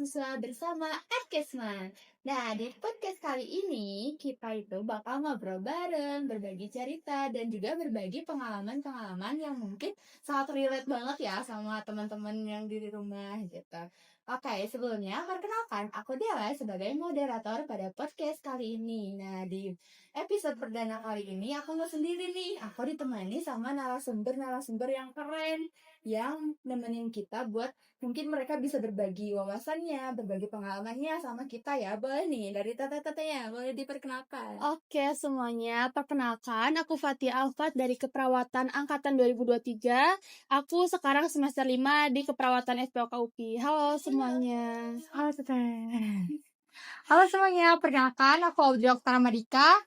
mahasiswa bersama Adkesman. Nah, di podcast kali ini kita itu bakal ngobrol bareng, berbagi cerita, dan juga berbagi pengalaman-pengalaman yang mungkin sangat relate banget ya sama teman-teman yang di rumah gitu. Oke, sebelumnya perkenalkan aku Dela sebagai moderator pada podcast kali ini. Nah, di episode perdana kali ini aku nggak sendiri nih. Aku ditemani sama narasumber-narasumber yang keren yang nemenin kita buat mungkin mereka bisa berbagi wawasannya, berbagi pengalamannya sama kita ya. Boleh nih dari teteh-tetehnya, boleh diperkenalkan. Oke semuanya, perkenalkan aku Fatia Alfat dari Keperawatan Angkatan 2023. Aku sekarang semester 5 di Keperawatan SPOK UPI. Halo semuanya. Halo Teteh. Halo semuanya, perkenalkan aku Audrey Oktara Madika.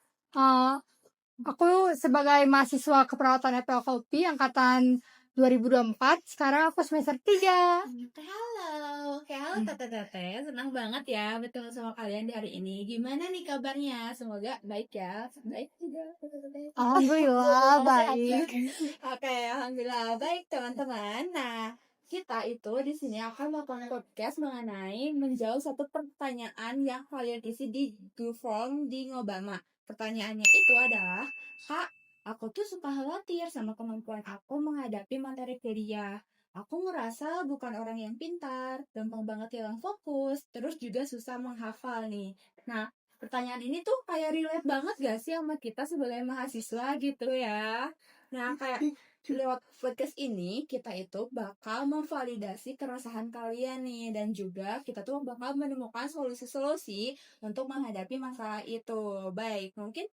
Aku sebagai mahasiswa keperawatan FPLKUPI angkatan 2024. Sekarang aku semester 3. Halo, teteh-teteh, senang banget ya bertemu sama kalian di hari ini. Gimana nih kabarnya? Semoga baik ya. Baik juga teteh-teteh. Alhamdulillah baik. Oke, alhamdulillah baik teman-teman. Nah, kita itu di sini akan melakukan podcast mengenai menjawab satu pertanyaan yang kalian isi di Google Form di Ngobama. Pertanyaannya itu adalah, Kak, aku tuh suka khawatir sama kemampuan aku menghadapi materi kuliah. Aku ngerasa bukan orang yang pintar, gampang banget hilang fokus, terus juga susah menghafal nih. Nah, pertanyaan ini tuh kayak relate banget gak sih sama kita sebagai mahasiswa gitu ya. Nah, kayak lewat podcast ini kita itu bakal memvalidasi keresahan kalian nih, dan juga kita tuh bakal menemukan solusi-solusi untuk menghadapi masalah itu. Baik, mungkin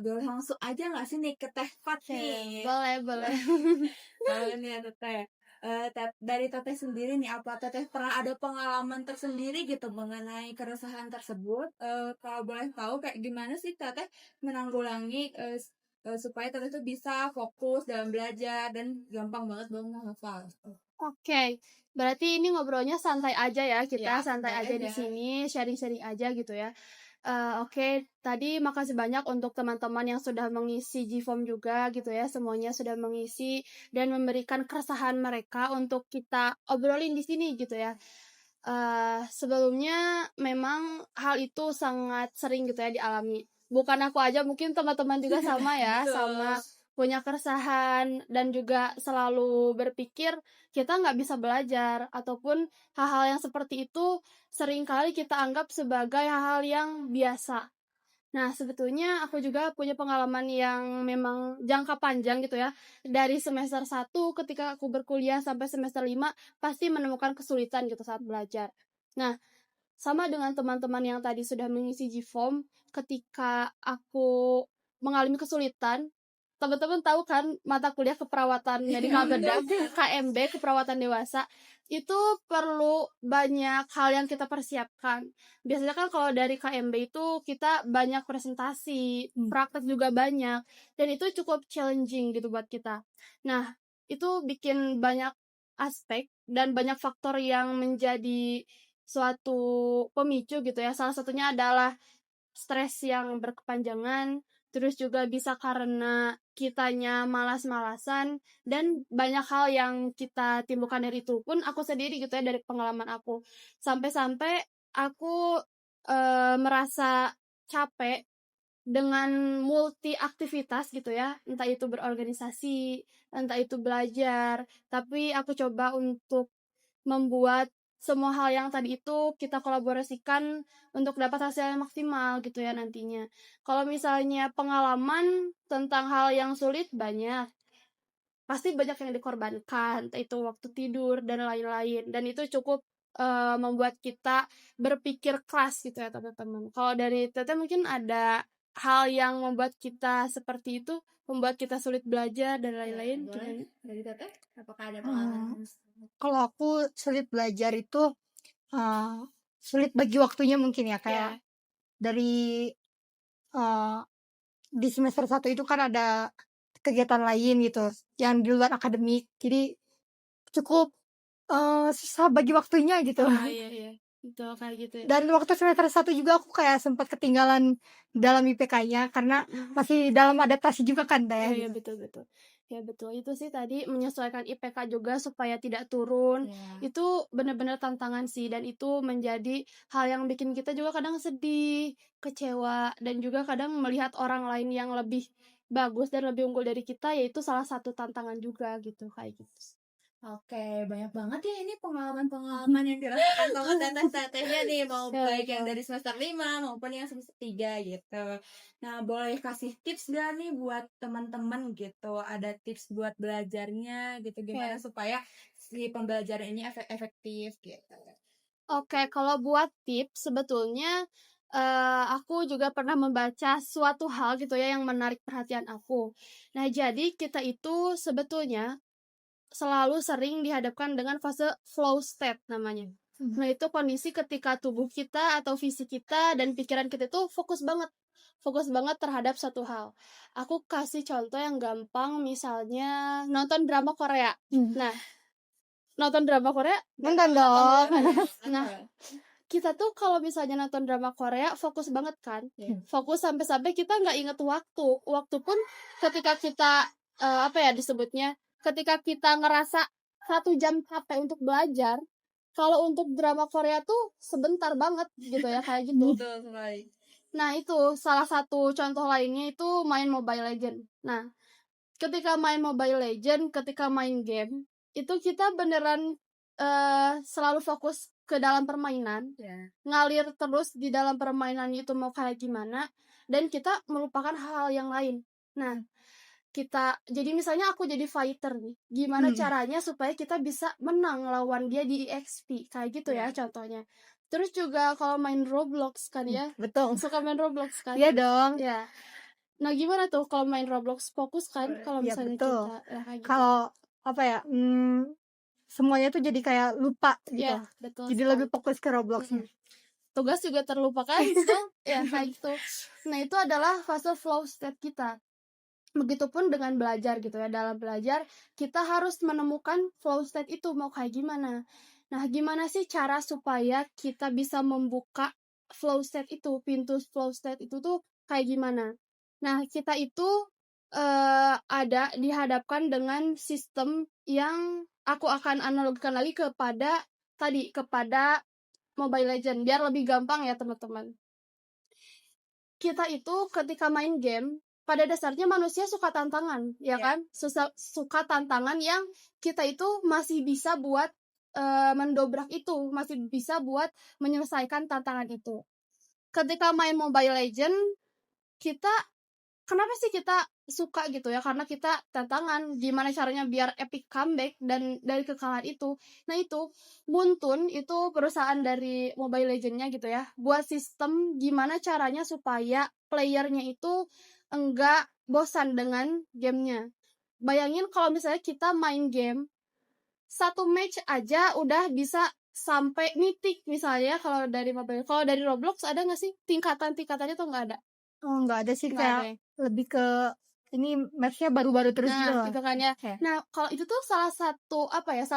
boleh langsung aja nggak sih nih ke Teh Fat nih? Boleh. Boleh nih ya Teteh. Dari Teteh sendiri nih, apa Teteh pernah ada pengalaman tersendiri gitu mengenai keresahan tersebut? Kalau boleh tahu kayak gimana sih Teteh menanggulangi supaya Teteh tuh bisa fokus dalam belajar dan gampang banget banget menghafal. Oke, berarti ini ngobrolnya santai aja ya, kita Ya, santai santai aja di aja. sini, sharing-sharing aja gitu ya. Oke, tadi makasih banyak untuk teman-teman yang sudah mengisi Gform juga gitu ya, semuanya sudah mengisi dan memberikan keresahan mereka untuk kita obrolin di sini gitu ya. Sebelumnya memang hal itu sangat sering gitu ya dialami. Bukan aku aja, mungkin teman-teman juga sama ya, Betul. sama punya keresahan dan juga selalu berpikir kita nggak bisa belajar, ataupun hal-hal yang seperti itu seringkali kita anggap sebagai hal-hal yang biasa. Nah, sebetulnya aku juga punya pengalaman yang memang jangka panjang gitu ya. Dari semester 1 ketika aku berkuliah sampai semester 5 pasti menemukan kesulitan gitu saat belajar. Nah, sama dengan teman-teman yang tadi sudah mengisi Gform, ketika aku mengalami kesulitan, teman-teman tahu kan mata kuliah keperawatan medikal bedah, KMB, keperawatan dewasa, itu perlu banyak hal yang kita persiapkan. Biasanya kan kalau dari KMB itu kita banyak presentasi, praktek juga banyak, dan itu cukup challenging gitu buat kita. Nah, itu bikin banyak aspek dan banyak faktor yang menjadi suatu pemicu gitu ya. Salah satunya adalah stres yang berkepanjangan, terus juga bisa karena kitanya malas-malasan, dan banyak hal yang kita timbulkan dari itu pun aku sendiri gitu ya, dari pengalaman aku. Sampai-sampai aku merasa capek dengan multi aktivitas gitu ya, entah itu berorganisasi, entah itu belajar, tapi aku coba untuk membuat semua hal yang tadi itu kita kolaborasikan untuk dapat hasil yang maksimal gitu ya nantinya. Kalau misalnya pengalaman tentang hal yang sulit banyak, pasti banyak yang dikorbankan, entah itu waktu tidur dan lain-lain, dan itu cukup membuat kita berpikir keras gitu ya teman-teman. Kalau dari Teteh mungkin ada hal yang membuat kita seperti itu, membuat kita sulit belajar dan lain-lain. Boleh dari Teteh, apakah ada pengalaman? Kalau aku sulit belajar itu sulit bagi waktunya mungkin ya, kayak dari di semester 1 itu kan ada kegiatan lain gitu yang di luar akademik, jadi cukup susah bagi waktunya gitu. Iya. Betul, kayak gitu ya. Dan waktu semester 1 juga aku kayak sempat ketinggalan dalam IPK-nya karena masih dalam adaptasi juga kan Teh. Iya, betul. Ya betul, itu sih tadi menyesuaikan IPK juga supaya tidak turun. Ya. Itu benar-benar tantangan sih, dan itu menjadi hal yang bikin kita juga kadang sedih, kecewa, dan juga kadang melihat orang lain yang lebih bagus dan lebih unggul dari kita, yaitu salah satu tantangan juga gitu, kayak gitu. Oke, banyak banget ya ini pengalaman-pengalaman yang dirasakan sama teteh-tetehnya nih, mau Ya, baik yang betul. dari semester 5 maupun yang semester 3 gitu. Nah, boleh kasih tips gak nih buat teman-teman gitu? Ada tips buat belajarnya gitu, gimana Oke. supaya si pembelajaran ini efektif gitu. Oke, kalau buat tips sebetulnya aku juga pernah membaca suatu hal gitu ya yang menarik perhatian aku. Nah, jadi kita itu sebetulnya selalu sering dihadapkan dengan fase flow state namanya. Nah, itu kondisi ketika tubuh kita atau fisik kita dan pikiran kita itu fokus banget terhadap satu hal. Aku kasih contoh yang gampang, misalnya nonton drama Korea. Nah, nonton drama Korea, Nonton dong. nah, kita tuh kalau misalnya nonton drama Korea fokus banget kan, fokus sampai-sampai kita nggak inget waktu pun ketika kita apa ya disebutnya, ketika kita ngerasa 1 jam capek untuk belajar, kalau untuk drama Korea tuh sebentar banget gitu ya, kayak gitu. Betul sekali. Nah, itu salah satu contoh lainnya itu main Mobile Legend. Nah, ketika main Mobile Legend, ketika main game, itu kita beneran selalu fokus ke dalam permainan, ngalir terus di dalam permainan itu mau kayak gimana, dan kita melupakan hal-hal yang lain. Nah, jadi misalnya aku jadi fighter nih, gimana caranya supaya kita bisa menang lawan dia di EXP, kayak gitu ya contohnya. Terus juga kalau main Roblox kan ya, Betul. suka main Roblox kan? Iya dong. Ya. Nah, gimana tuh kalau main Roblox, fokus kan kalau Iya misalnya betul. kita ya kayak gitu. Kalau apa ya, semuanya tuh jadi kayak lupa gitu. Ya, betul Jadi sekali. lebih fokus ke Roblox-nya. Tugas juga terlupakan tuh, ya kayak gitu. Nah, itu adalah fase flow state kita. Begitupun dengan belajar gitu ya. Dalam belajar kita harus menemukan flow state itu mau kayak gimana. Nah, gimana sih cara supaya kita bisa membuka flow state itu, pintu flow state itu tuh kayak gimana? Nah, kita itu ada dihadapkan dengan sistem yang aku akan analogikan lagi kepada Mobile Legend biar lebih gampang ya teman-teman. Kita itu ketika main game, pada dasarnya manusia suka tantangan, ya kan? Suka tantangan yang kita itu masih bisa buat mendobrak itu, masih bisa buat menyelesaikan tantangan itu. Ketika main Mobile Legend, kenapa sih kita suka gitu ya? Karena kita tantangan, gimana caranya biar epic comeback dan dari kekalahan itu. Nah, itu Buntun itu perusahaan dari Mobile Legends-nya gitu ya, buat sistem gimana caranya supaya playernya itu enggak bosan dengan gamenya. Bayangin kalau misalnya kita main game, 1 match aja udah bisa sampai mythic misalnya kalau dari Mobile. Kalau dari Roblox ada nggak sih tingkatan-tingkatannya tuh nggak ada? Oh, nggak ada sih, Nggak ada kayak ya? lebih ke ini match-nya baru-baru terus gitu Nah, loh. gitu kan ya. Oke. Nah, kalau itu tuh salah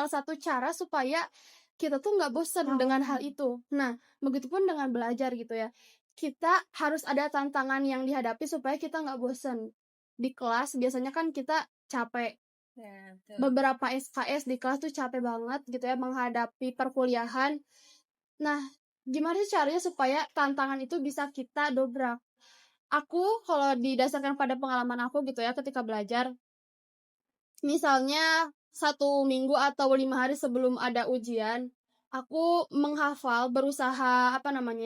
satu cara supaya kita tuh nggak bosen dengan hal itu. Nah, begitupun dengan belajar gitu ya. Kita harus ada tantangan yang dihadapi supaya kita nggak bosen. Di kelas biasanya kan kita capek. Beberapa SKS di kelas tuh capek banget gitu ya menghadapi perkuliahan. Nah, gimana sih caranya supaya tantangan itu bisa kita dobrak? Aku kalau didasarkan pada pengalaman aku gitu ya ketika belajar, misalnya 1 minggu atau 5 hari sebelum ada ujian, aku berusaha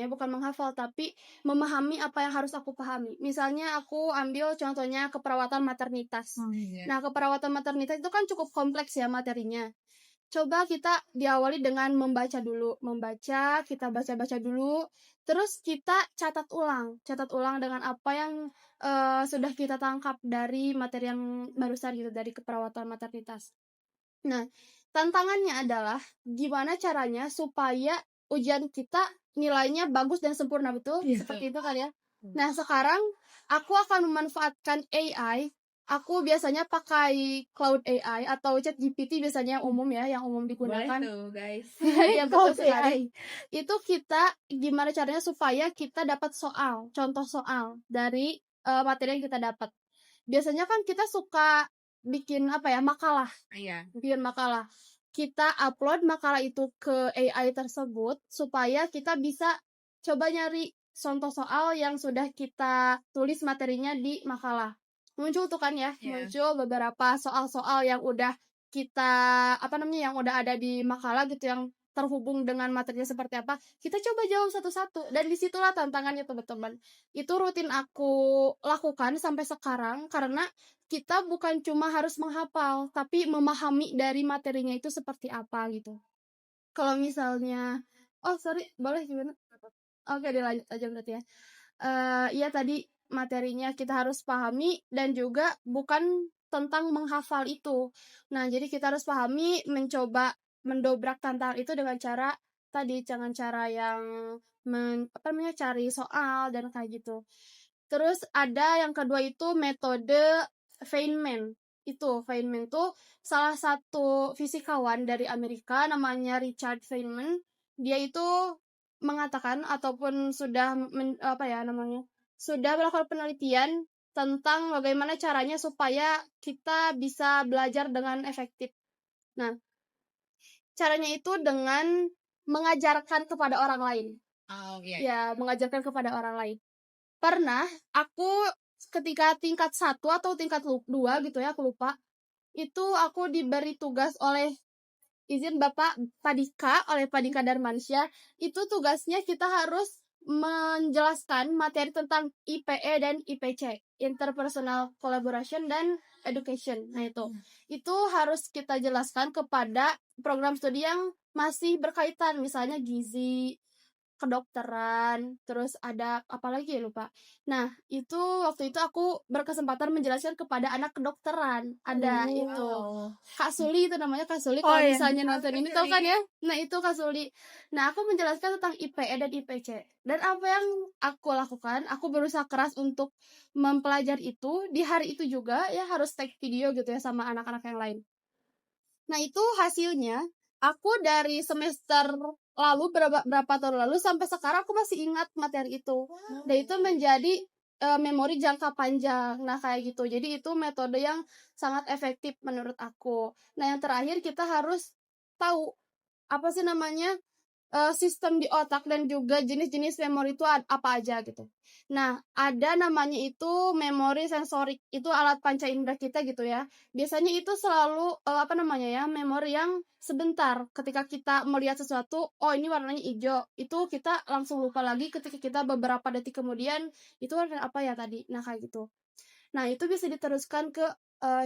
bukan menghafal tapi memahami apa yang harus aku pahami. Misalnya aku ambil contohnya keperawatan maternitas. Nah, keperawatan maternitas itu kan cukup kompleks ya materinya. Coba kita diawali dengan membaca dulu, kita baca-baca dulu, terus kita catat ulang dengan apa yang sudah kita tangkap dari materi yang barusan gitu, dari keperawatan maternitas. Nah, tantangannya adalah gimana caranya supaya ujian kita nilainya bagus dan sempurna, betul? Seperti itu kan ya. Nah, sekarang aku akan memanfaatkan AI. Aku biasanya pakai Cloud AI atau ChatGPT biasanya yang umum ya, yang umum digunakan. Boleh tuh, guys. Iya, betul Cloud sekali. Itu kita gimana caranya supaya kita dapat contoh soal dari materi yang kita dapat. Biasanya kan kita suka bikin apa ya, makalah. Iya. Bikin makalah. Kita upload makalah itu ke AI tersebut supaya kita bisa coba nyari contoh soal yang sudah kita tulis materinya di makalah. Muncul tuh kan ya, Iya. muncul beberapa soal-soal yang udah kita apa namanya, yang udah ada di makalah gitu, yang terhubung dengan materinya seperti apa, kita coba jawab satu-satu. Dan disitulah tantangannya teman-teman. Itu rutin aku lakukan sampai sekarang karena kita bukan cuma harus menghafal, tapi memahami dari materinya itu seperti apa gitu. Kalau misalnya, oh sorry, boleh gimana? Oke, dilanjut aja berarti ya. Iya tadi materinya kita harus pahami dan juga bukan tentang menghafal itu. Nah, jadi kita harus pahami, mencoba mendobrak tantangan itu dengan cara tadi, dengan cara yang apa namanya, cari soal dan kayak gitu. Terus ada yang kedua itu metode Feynman. Itu Feynman tuh salah satu fisikawan dari Amerika namanya Richard Feynman. Dia itu mengatakan ataupun sudah apa ya namanya? Sudah melakukan penelitian tentang bagaimana caranya supaya kita bisa belajar dengan efektif. Nah, caranya itu dengan mengajarkan kepada orang lain. Oh, iya. Ya, mengajarkan kepada orang lain. Pernah aku ketika tingkat 1 atau tingkat 2 gitu ya, aku lupa. Itu aku diberi tugas oleh izin Bapak Padika, oleh Padika Darmansyah. Itu tugasnya kita harus menjelaskan materi tentang IPE dan IPC, interpersonal collaboration dan education. Nah, itu harus kita jelaskan kepada program studi yang masih berkaitan, misalnya gizi, kedokteran, terus ada apa lagi ya lupa. Nah, itu waktu itu aku berkesempatan menjelaskan kepada anak kedokteran. Ada itu. Wow. Kak Suli itu namanya, Kak Suli. Oh Kalau iya. misalnya nonton ini tahu kan ya? Nah, itu Kak Suli. Nah, aku menjelaskan tentang IPE dan IPC. Dan apa yang aku lakukan, aku berusaha keras untuk mempelajari itu. Di hari itu juga ya harus take video gitu ya sama anak-anak yang lain. Nah, itu hasilnya aku dari semester lalu berapa tahun lalu sampai sekarang aku masih ingat materi itu. Dan itu menjadi memori jangka panjang. Nah, kayak gitu. Jadi itu metode yang sangat efektif menurut aku. Nah, yang terakhir kita harus tahu apa sih namanya sistem di otak dan juga jenis-jenis memori itu apa aja gitu. Nah, ada namanya itu memori sensorik. Itu alat panca indera kita gitu ya. Biasanya itu selalu apa namanya ya, memori yang sebentar. Ketika kita melihat sesuatu, oh ini warnanya hijau. Itu kita langsung lupa lagi ketika kita beberapa detik kemudian itu warna apa ya tadi. Nah, kayak gitu. Nah, itu bisa diteruskan ke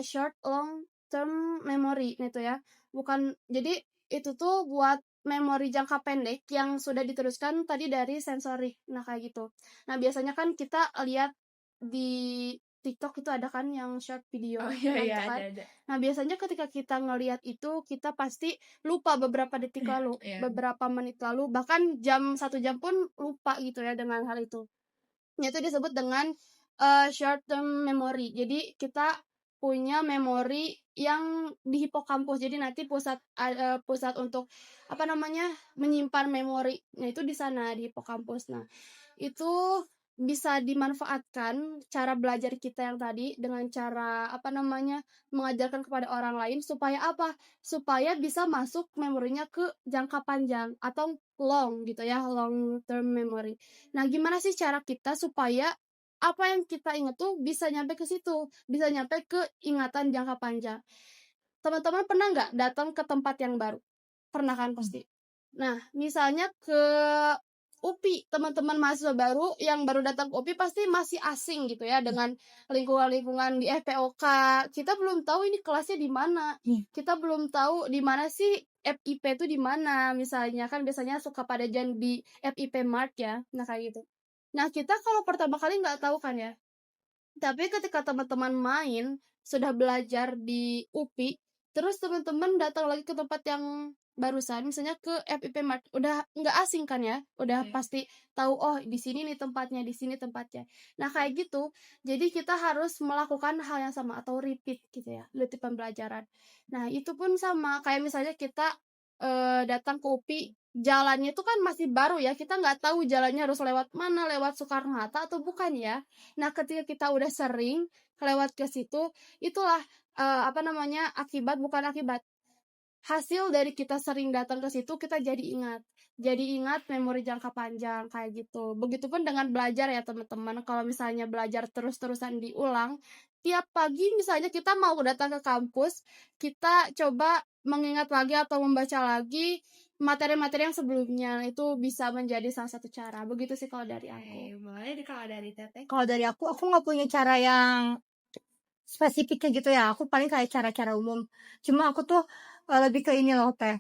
short long term memory gitu ya. Bukan, jadi itu tuh buat memori jangka pendek yang sudah diteruskan tadi dari sensorik. Nah, kayak gitu. Nah, biasanya kan kita lihat di TikTok itu ada kan yang short video. Oh iya, Nah, iya, itu kan. ada. Nah, biasanya ketika kita ngelihat itu, kita pasti lupa beberapa detik lalu, Iya. beberapa menit lalu, bahkan 1 jam pun lupa gitu ya dengan hal itu. Itu disebut dengan short term memory. Jadi kita punya memori yang di hipokampus. Jadi nanti pusat untuk apa namanya, menyimpan memori. Nah, itu di sana di hipokampus. Nah, itu bisa dimanfaatkan cara belajar kita yang tadi dengan cara apa namanya, mengajarkan kepada orang lain supaya apa? Supaya bisa masuk memorinya ke jangka panjang atau long gitu ya, long term memory. Nah, gimana sih cara kita supaya apa yang kita ingat tuh bisa nyampe ke situ, bisa nyampe ke ingatan jangka panjang. Teman-teman pernah nggak datang ke tempat yang baru? Pernah kan pasti. Nah, misalnya ke UPI, teman-teman mahasiswa baru yang baru datang ke UPI pasti masih asing gitu ya dengan lingkungan-lingkungan di FPOK. Kita belum tahu ini kelasnya di mana. Kita belum tahu di mana sih FIP itu di mana. Misalnya kan biasanya suka pada jalan di FIP Mart ya. Nah, kayak gitu. Nah, kita kalau pertama kali nggak tahu kan ya. Tapi ketika teman-teman main, sudah belajar di UPI, terus teman-teman datang lagi ke tempat yang barusan, misalnya ke FIP Mart, udah nggak asing kan ya, udah pasti tahu, oh di sini nih tempatnya, di sini tempatnya. Nah, kayak gitu, jadi kita harus melakukan hal yang sama atau repeat gitu ya, repeat pembelajaran. Nah, itu pun sama, kayak misalnya kita datang ke UPI jalannya itu kan masih baru ya, kita nggak tahu jalannya harus lewat mana, lewat Soekarno-Hatta atau bukan ya. Nah, ketika kita udah sering lewat ke situ, itulah, bukan akibat, hasil dari kita sering datang ke situ, kita jadi ingat memori jangka panjang kayak gitu. Begitupun dengan belajar ya teman-teman, kalau misalnya belajar terus-terusan diulang, tiap pagi misalnya kita mau datang ke kampus, kita coba mengingat lagi atau membaca lagi materi-materi yang sebelumnya, itu bisa menjadi salah satu cara. Begitu sih kalau dari aku. Boleh kalau dari Teteh? Kalau dari aku nggak punya cara yang spesifiknya gitu ya, aku paling kayak cara-cara umum. Cuma aku tuh lebih ke ini loh Teh,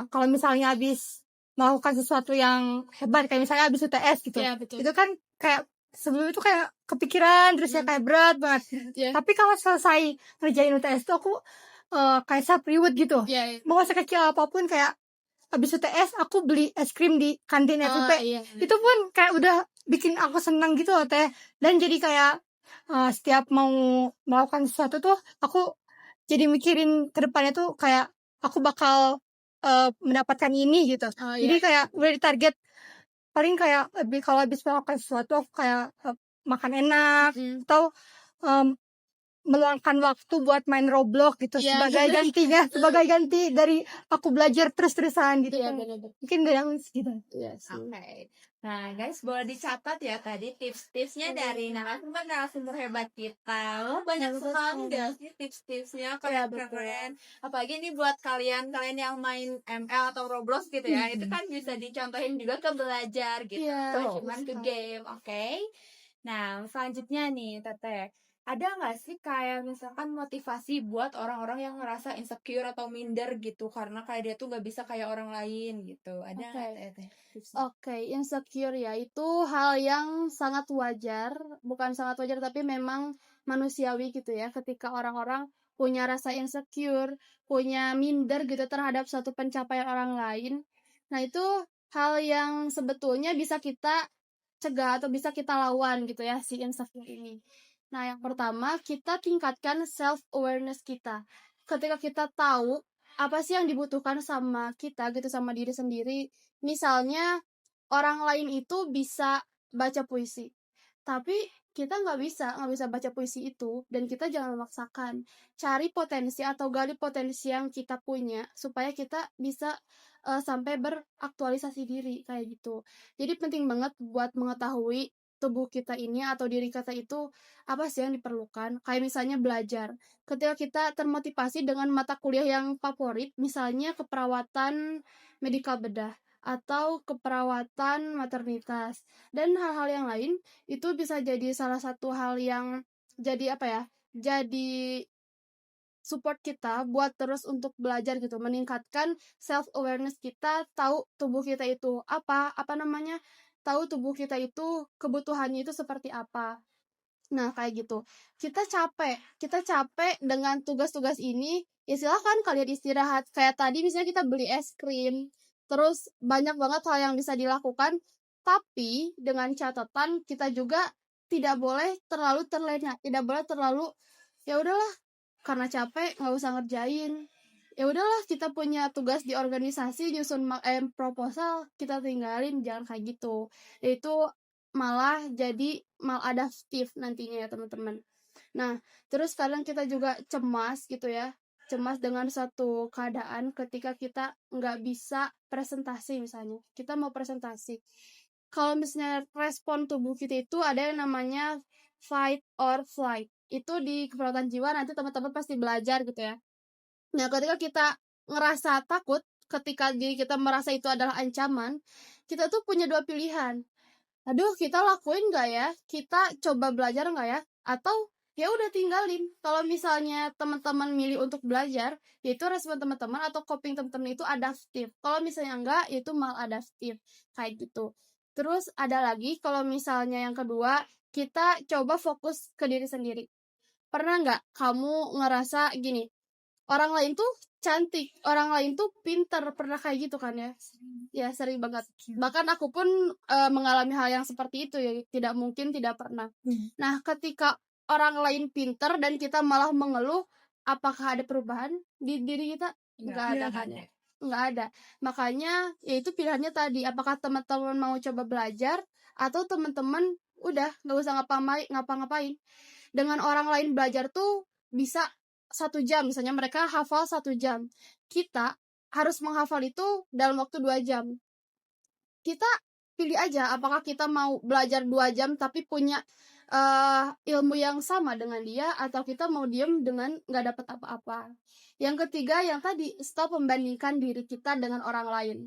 kalau misalnya habis melakukan sesuatu yang hebat, kayak misalnya habis UTS gitu, Iya, betul. itu kan kayak sebelum itu kayak kepikiran terus ya kayak berat banget. Iya. Tapi kalau selesai ngerjain UTS tuh aku kayak self reward gitu. Iya. Mau sekecil apapun, kayak habis UTS aku beli es krim di kantin FIP. Iya. Itu pun kayak udah bikin aku senang gitu loh Teh. Dan jadi kayak setiap mau melakukan sesuatu tuh aku jadi mikirin ke depannya tuh kayak aku bakal mendapatkan ini gitu. Oh, Jadi iya. kayak udah ditarget, paling kayak lebih kalau habis melakukan sesuatu aku kayak makan enak atau meluangkan waktu buat main Roblox gitu, Iya, sebagai gantinya, sebagai ganti dari aku belajar terus-terusan gitu Iya, kan. benar-benar. Mungkin gak yang segitu. Iya sih. Oke. Nah, guys, boleh dicatat ya tadi tips-tipsnya dari narasumber hebat kita. Oh, banyak sekali gak sih tips-tipsnya, keren-keren. Apalagi ini buat kalian yang main ML atau Roblox gitu ya. Itu kan bisa dicontohin juga ke belajar gitu. Iya, Cuman ke game, oke? Nah, selanjutnya nih, Teteh. Ada nggak sih kayak misalkan motivasi buat orang-orang yang ngerasa insecure atau minder gitu karena kayak dia tuh nggak bisa kayak orang lain gitu? Ada nggak Teteh tipsnya? Oke, insecure ya, itu hal yang sangat wajar, bukan sangat wajar tapi memang manusiawi gitu ya, ketika orang-orang punya rasa insecure, punya minder gitu terhadap suatu pencapaian orang lain. Nah, itu hal yang sebetulnya bisa kita cegah atau bisa kita lawan gitu ya, si insecure ini. Nah, yang pertama, kita tingkatkan self awareness kita. Ketika kita tahu apa sih yang dibutuhkan sama kita gitu, sama diri sendiri. Misalnya orang lain itu bisa baca puisi, tapi kita nggak bisa baca puisi itu, dan kita jangan memaksakan. Cari potensi atau gali potensi yang kita punya supaya kita bisa sampai beraktualisasi diri kayak gitu. Jadi penting banget buat mengetahui tubuh kita ini atau diri kita itu apa sih yang diperlukan. Kayak misalnya belajar. Ketika kita termotivasi dengan mata kuliah yang favorit, misalnya keperawatan medikal bedah atau keperawatan maternitas dan hal-hal yang lain, itu bisa jadi salah satu hal yang jadi jadi support kita buat terus untuk belajar gitu, meningkatkan self awareness kita, tahu tubuh kita itu tahu tubuh kita itu kebutuhannya itu seperti apa. Nah, kayak gitu. Kita capek dengan tugas-tugas ini, ya silahkan kalian istirahat. Kayak tadi misalnya kita beli es krim, terus banyak banget hal yang bisa dilakukan, tapi dengan catatan kita juga tidak boleh terlalu terlena, tidak boleh terlalu, ya udahlah, karena capek nggak usah ngerjain. Ya udahlah, kita punya tugas di organisasi nyusun proposal, kita tinggalin, jangan kayak gitu. Itu malah jadi maladaptif nantinya ya teman-teman. Nah, terus kadang kita juga cemas gitu ya, cemas dengan suatu keadaan ketika kita nggak bisa presentasi. Misalnya kita mau presentasi, kalau misalnya respon tubuh kita itu ada yang namanya fight or flight. Itu di keperawatan jiwa nanti teman-teman pasti belajar gitu ya. Nah, ketika kita ngerasa takut, ketika diri kita merasa itu adalah ancaman, kita tuh punya dua pilihan. Aduh, kita lakuin nggak ya? Kita coba belajar nggak ya? Atau ya udah tinggalin. Kalau misalnya teman-teman milih untuk belajar, yaitu respon teman-teman atau coping teman-teman itu adaptif. Kalau misalnya enggak, itu maladaptif kayak gitu. Terus ada lagi, kalau misalnya yang kedua, kita coba fokus ke diri sendiri. Pernah nggak kamu ngerasa gini, orang lain tuh cantik, orang lain tuh pintar, pernah kayak gitu kan ya? Ya, sering banget. Bahkan aku pun mengalami hal yang seperti itu ya, tidak mungkin tidak pernah. Nah, ketika orang lain pintar dan kita malah mengeluh, apakah ada perubahan di diri kita? Enggak ada kan ya. nggak ada. Makanya ya itu pilihannya tadi, apakah teman-teman mau coba belajar atau teman-teman udah nggak usah ngapa-ngapain. Dengan orang lain belajar tuh bisa 1 jam, misalnya mereka hafal 1 jam. Kita harus menghafal itu dalam waktu 2 jam. Kita pilih aja apakah kita mau belajar 2 jam tapi punya ilmu yang sama dengan dia, atau kita mau diem dengan nggak dapat apa-apa. Yang ketiga yang tadi, stop membandingkan diri kita dengan orang lain.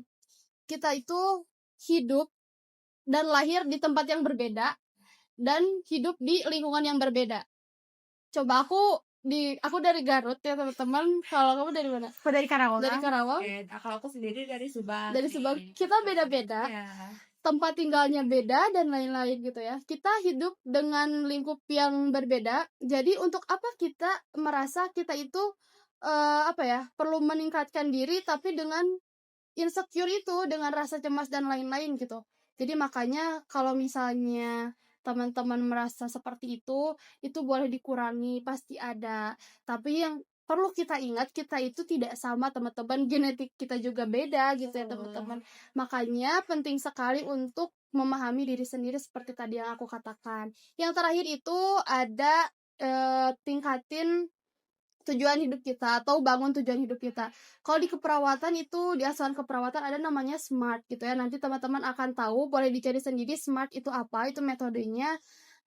Kita itu hidup dan lahir di tempat yang berbeda dan hidup di lingkungan yang berbeda. Coba aku dari Garut ya teman-teman. Kalau kamu dari mana? Aku dari Karawang. Dari Karawang. Kalau aku sendiri dari Subang. Dari Subang. Kita beda-beda. Ya. Tempat tinggalnya beda dan lain-lain gitu ya. Kita hidup dengan lingkup yang berbeda. Jadi untuk apa kita merasa kita itu perlu meningkatkan diri tapi dengan insecure itu, dengan rasa cemas dan lain-lain gitu. Jadi makanya kalau misalnya teman-teman merasa seperti itu boleh dikurangi, pasti ada. Tapi yang perlu kita ingat, kita itu tidak sama teman-teman, genetik kita juga beda gitu ya teman-teman. Makanya penting sekali untuk memahami diri sendiri seperti tadi yang aku katakan. Yang terakhir itu ada tingkatin tujuan hidup kita atau bangun tujuan hidup kita. Kalau di keperawatan itu, di asuhan keperawatan ada namanya SMART gitu ya. Nanti teman-teman akan tahu, boleh dicari sendiri SMART itu apa, itu metodenya.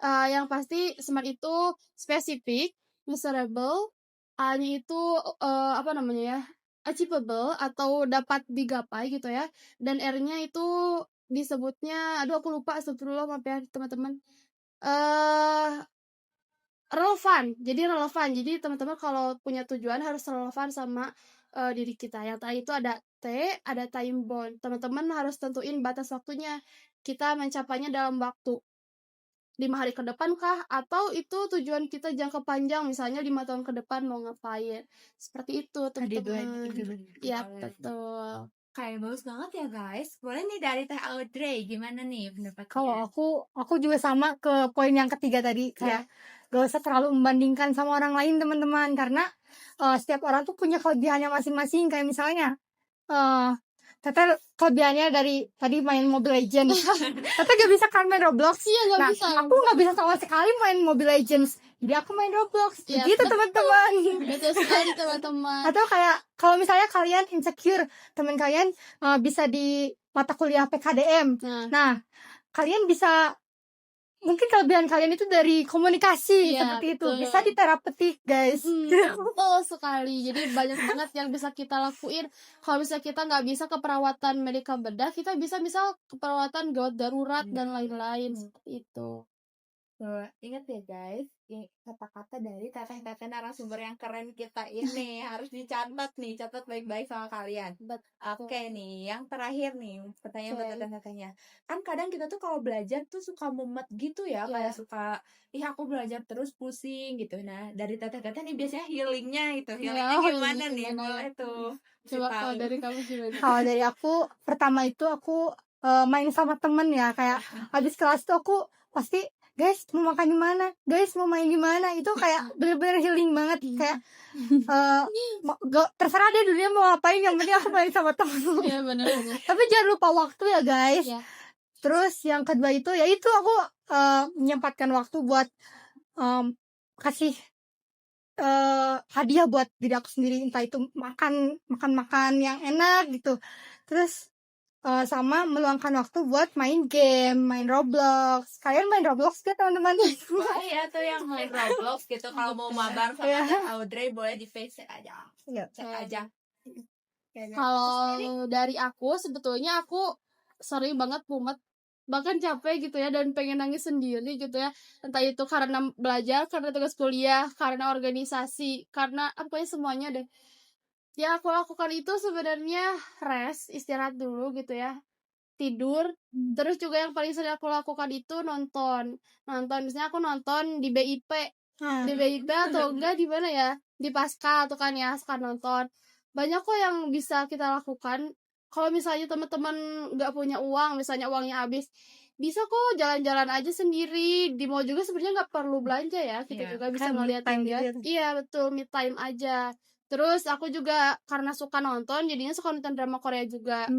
Yang pasti SMART itu spesifik, measurable, A-nya itu achievable atau dapat digapai gitu ya. Dan R-nya itu disebutnya, aku lupa, astagfirullah, maaf ya teman-teman. Relevan. Jadi teman-teman kalau punya tujuan harus relevan sama diri kita. Yang tadi itu ada T, ada time bound. Teman-teman harus tentuin batas waktunya. Kita mencapainya dalam waktu 5 hari ke depan kah? Atau itu tujuan kita jangka panjang, misalnya 5 tahun ke depan mau ngapain. Seperti itu teman-teman. Ya, betul. Kayak bagus banget ya guys. Boleh nih dari Teh Audrey, gimana nih pendapatnya? Kalau aku juga sama ke poin yang ketiga tadi, kayak gak usah terlalu membandingkan sama orang lain teman-teman, karena setiap orang tuh punya kelebihannya masing-masing. Kayak misalnya Tete kelebihannya dari tadi main Mobile Legends. Tete gak bisa kan main Roblox. Iya, gak bisa. Aku gak bisa sama sekali main Mobile Legends. Jadi aku main Roblox. Ya, gitu teman-teman. Betul sekali teman-teman. Atau kayak kalau misalnya kalian insecure, teman kalian bisa di mata kuliah PKDM. Nah, kalian bisa, mungkin kelebihan kalian itu dari komunikasi, seperti itu. Bisa diterapetik, guys. Betul sekali. Jadi banyak banget yang bisa kita lakuin. Kalau misalnya kita nggak bisa ke perawatan medika bedah, kita bisa misal ke perawatan gawat darurat dan lain-lain seperti itu. Ingat ya guys, kata-kata dari teteh-teteh narasumber yang keren kita ini harus dicatat nih, catat baik-baik sama kalian. Oke nih, yang terakhir nih pertanyaan buat teteh-tetehnya. Kan kadang kita tuh kalau belajar tuh suka mumet gitu ya, kayak suka, aku belajar terus pusing gitu. Nah, dari teteh-teteh nih biasanya healingnya itu, healingnya gimana nih? Boleh tuh. Coba kalau dari kamu gimana? Kalau dari aku, pertama itu aku main sama temen ya, kayak habis kelas tuh aku pasti, guys mau makan di mana, guys mau main di mana, itu kayak bener-bener healing banget. Kayak terserah deh dunia mau ngapain, yang penting aku main sama temen. Iya benar. Tapi jangan lupa waktu ya guys. Terus yang kedua itu, yaitu aku menyempatkan waktu buat kasih hadiah buat diri aku sendiri, entah itu makan yang enak gitu. Terus sama meluangkan waktu buat main game, main Roblox. Kalian main Roblox gak teman-teman? Iya tuh yang main Roblox gitu. Kalau mau mabar sama Audrey boleh di face aja. Cek aja. Kalau dari aku, sebetulnya aku sering banget mumet, bahkan capek gitu ya, dan pengen nangis sendiri gitu ya. Entah itu karena belajar, karena tugas kuliah, karena organisasi, karena semuanya deh. Ya aku lakukan itu sebenarnya rest, istirahat dulu gitu ya, tidur. Terus juga yang paling sering aku lakukan itu nonton. Misalnya aku nonton di BIP, atau enggak di mana ya, di Pasca tuh kan ya, suka nonton. Banyak kok yang bisa kita lakukan. Kalau misalnya teman-teman nggak punya uang, misalnya uangnya habis, bisa kok jalan-jalan aja sendiri. Di mall juga sebenarnya nggak perlu belanja ya, kita juga bisa ngeliat. Iya betul, me time aja. Terus aku juga karena suka nonton, jadinya suka nonton drama Korea juga.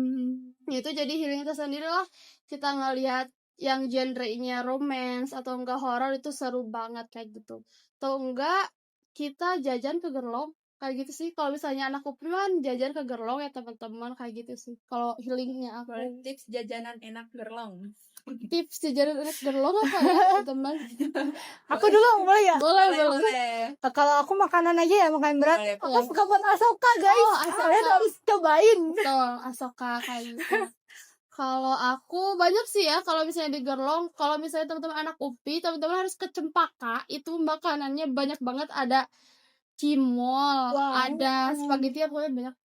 Itu jadi healing tersendiri lah. Kita ngelihat yang genrenya romance atau enggak horor itu seru banget kayak gitu. Atau enggak kita jajan ke Gerlong kayak gitu sih. Kalau misalnya anak UPI kan jajan ke Gerlong ya teman-teman kayak gitu sih. Kalau healingnya Boleh aku. tips jajanan enak Gerlong. Tips jajan anak Gerlong apa ya teman? Aku dulu boleh ya? Boleh. Kalau aku makanan aja ya, makanan berat. Boleh. Aku suka buat Asoka, guys. Oh, Ahsoka. Kalian harus cobain. Betul, Asoka kayak gitu. Kalau aku banyak sih ya kalau misalnya di Gerlong, kalau misalnya teman-teman anak UPI, teman-teman harus ke Cempaka, itu makanannya banyak banget, ada cimol, Wow. ada spaghetti ya pokoknya banyak.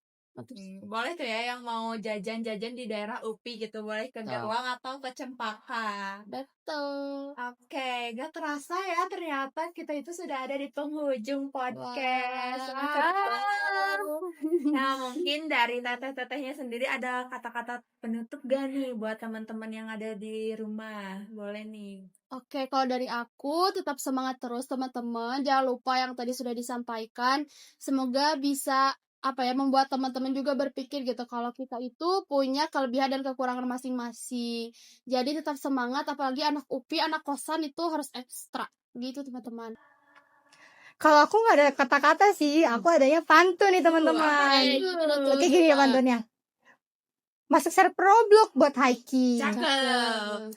Boleh tuh ya yang mau jajan-jajan di daerah UPI gitu, boleh ke Betul. Gerwang atau ke Cempaka. Betul. Oke, gak terasa ya ternyata kita itu sudah ada di penghujung podcast. Wow. Nah, mungkin dari teteh-tetehnya sendiri ada kata-kata penutup gak nih buat teman-teman yang ada di rumah? Boleh nih. Oke, kalau dari aku tetap semangat terus teman-teman. Jangan lupa yang tadi sudah disampaikan. Semoga bisa membuat teman-teman juga berpikir gitu kalau kita itu punya kelebihan dan kekurangan masing-masing. Jadi tetap semangat, apalagi anak UPI, anak kosan itu harus ekstra. Gitu teman-teman. Kalau aku nggak ada kata-kata sih, aku adanya pantun nih teman-teman. Kayak gini ya pantunnya. Masuk server Roblox buat hiking. Cakep.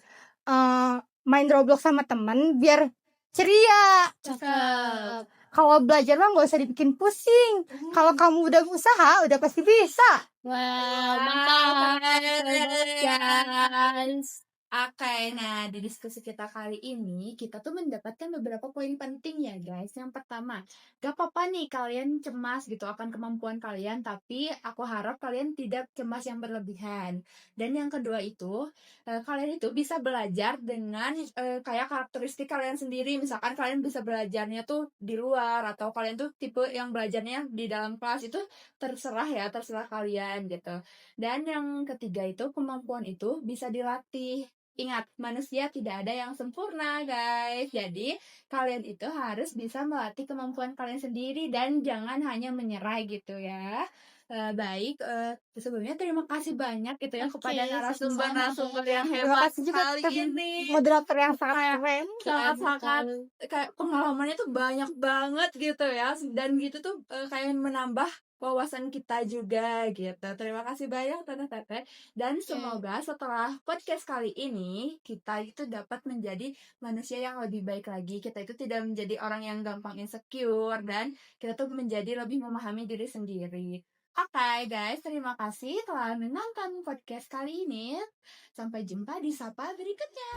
Main Roblox sama temen biar ceria. Cakep. Kalau belajar mah nggak usah dibikin pusing. Kalau kamu udah usaha, udah pasti bisa. Wow, mantap. Guys. Oke, nah di diskusi kita kali ini kita tuh mendapatkan beberapa poin penting ya guys. Yang pertama, gak apa-apa nih kalian cemas gitu akan kemampuan kalian, tapi aku harap kalian tidak cemas yang berlebihan. Dan yang kedua itu, kalian itu bisa belajar dengan kayak karakteristik kalian sendiri. Misalkan kalian bisa belajarnya tuh di luar, atau kalian tuh tipe yang belajarnya di dalam kelas, itu terserah kalian gitu. Dan yang ketiga itu, kemampuan itu bisa dilatih. Ingat, manusia tidak ada yang sempurna, guys. Jadi, kalian itu harus bisa melatih kemampuan kalian sendiri dan jangan hanya menyerah gitu ya. Baik, sebelumnya terima kasih banyak gitu ya kepada Oke, narasumber-narasumber yang Terima hebat kasih juga kali ke ini. moderator yang sangat keren. Sangat-sangat kayak pengalamannya tuh banyak banget gitu ya, dan gitu tuh kayak menambah wawasan kita juga gitu. Terima kasih banyak teteh-teteh, dan semoga setelah podcast kali ini kita itu dapat menjadi manusia yang lebih baik lagi. Kita itu tidak menjadi orang yang gampang insecure, dan kita tuh menjadi lebih memahami diri sendiri. Oke guys, terima kasih telah menonton podcast kali ini. Sampai jumpa di Sapa berikutnya.